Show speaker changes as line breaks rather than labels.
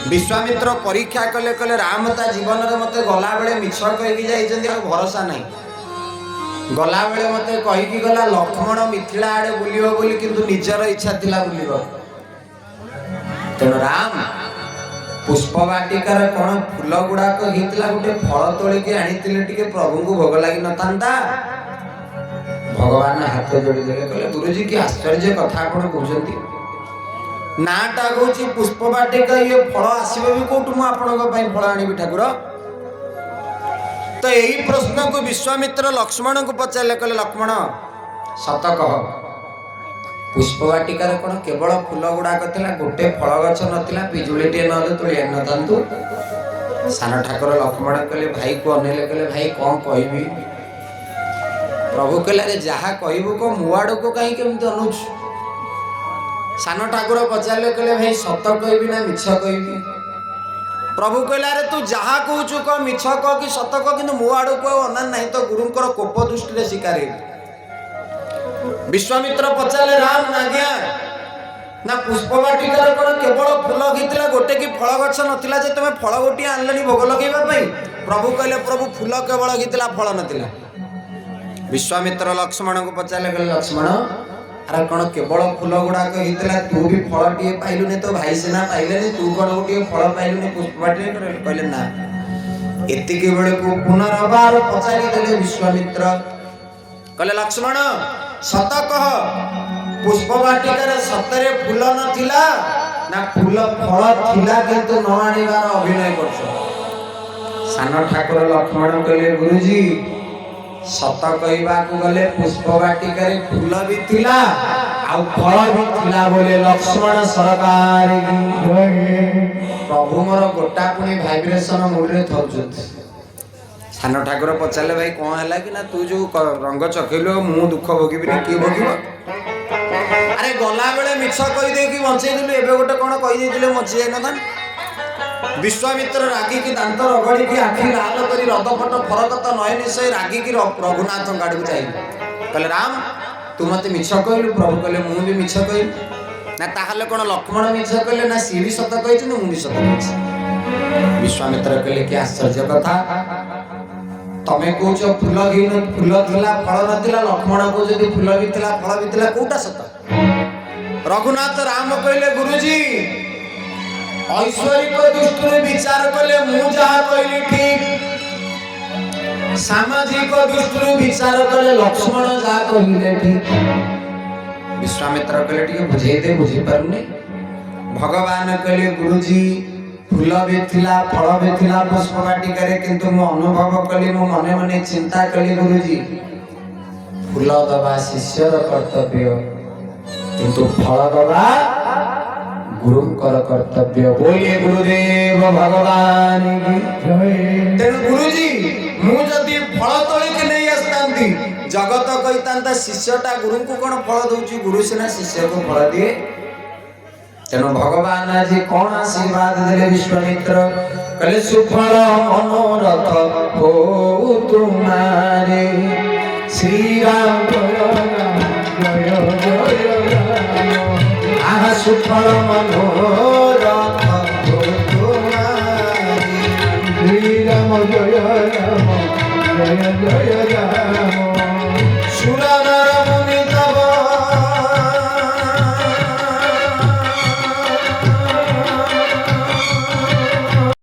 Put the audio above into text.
विश्वामित्र परीक्षा कले कले राम ता जीवन रे मते गला बेले मिछ कहि जाइछन्ती आ भरोसा नाही गला बेले मते कहि कि गला लक्ष्मण मिथिला आडे बुलियो बोली किंतु निजर इच्छा थिला बुलियो तेणु राम पुष्प वाटिकार कोन फूल गुडा को हितला गुटे फल तोली के आनितिले टिके प्रभु को भोग लागि नथांता भगवान हाथ जोड़ी देले कहले गुरुजी की आश्चर्य कथा आपण कहउछन्ती नाटा कहूँ पुष्प वाटिका ये फल आसवे भी कौटू मुझे फल आनी ठाकुर तो यही प्रश्न को विश्वामित्र लक्ष्मण को पचारे कहले लक्ष्मण सत कह पुष्प वाटिकार कौन केवल फूल गुड़ाक गोटे फल गछ नाला पिजुड़ी टे ना तोड़ी आनी नथांतु सान ठाकुर लक्ष्मण कहले भाई को अनेले कहले भाई कौन कहबी प्रभु कहले जहाँ कहबू कह मुआड़ को कहीं केमती अनुच सान ठाकुर पचारे कहले भाई सत कहबी ना मिछ कहबी प्रभु कहले अरे तू जहाँ कहूचु कह मिछ कह कि सत कह कि मो आड़ को अना ना तो गुरुंकर कोप दृष्टि शिकार विश्वामित्र पचारे राम आज्ञा ना पुष्प वाटिकार कौन केवल फूल घितला गोटे कि फल गछ नथिला जे तुम फल गोटे आनलनी भोग लगेबा पई प्रभु कहले प्रभु फूल केवल घितला फल नथिला विश्वामित्र लक्ष्मण को पचारे कहले लक्ष्मण अरे कौन केवल फूल गुड़ाक होता तू भी फल टे पाइलुनि तो भाई सेना पाइले तू कौन गोटे फल पाइलुनि पुष्पवाटी कहले ना एतिके बेले को पुनर्बार पचारि देले विश्वामित्र कहले लक्ष्मण सत कह पुष्पवाटिकार सतरे फूल नथिला ना फूल फल थिला किंतु न आनिबार अभिनय करछ सान ठाकुर लक्ष्मण कहले गुरुजी सत कहवा को गले पुष्प वाटिकार फूल भी थिला आ फल भी थिला बोले लक्ष्मण सरकार प्रभु मोर गोटा पुणी भाइब्रेशन मूड रे थौचुत सान ठाकुर पचारे भाई कौन है कि ना तू जो रंग चखेलु मु दुख भोगिबी ना किए भोगिब अरे गला बेले मिछ कहि दे कि बंचै दिलु एबे गोटे कोन कहि देतिले मचि जाय नथान विश्वामित्र रागी की दांत रगड़ी की आखि लाल करी रदपट फरकत नयन से रागी की रघुनाथ गाड़ी को चाहिए कहले राम तू मत मिछ कहलु प्रभु कहले मु भी मिछ कहलु ना ताहले कोन लक्ष्मण मिछ कहले ना सी भी सत कहिछ ना मु भी सत कहिछ विश्वामित्र कहले कि आश्चर्य कथा तमे कहूच फूल घिन फूल थिला फल नथिला लक्ष्मण को जदी फूल भी थिला फल भी थिला कोटा सत रघुनाथ राम कहले गुरुजी ऐश्वरिक दृष्टि विचार कले मु जहाँ कहली ठीक सामाजिक दृष्टि विचार कले लक्ष्मण जहाँ कहले ठीक विश्वामित्र कहले ठीक बुझे दे बुझी पारुनी भगवान कहले गुरुजी फूल भी थिला फल भी थिला पुष्प वाटिकार किंतु मु अनुभव कली मु मने मने चिंता कली गुरुजी फूल दबा शिष्यर कर्तव्य किंतु फल दबा गुरुंकर कर्तव्य बोलिए गुरुदेव भगवान की जय तेणु गुरुजी मु जदि फल तोली के नहीं आस्तांती जगत कहितांता शिष्यटा गुरु को कोन फल दउची गुरु सेना शिष्य को फल दिए तेणु भगवान आज कौन आशीर्वाद देले विश्वामित्र कहले सुफल मनोरथ हो तुम्हारे श्री राम जय जय आहा सुफल मनोरथ हो तुम्हारे श्री राम जय जय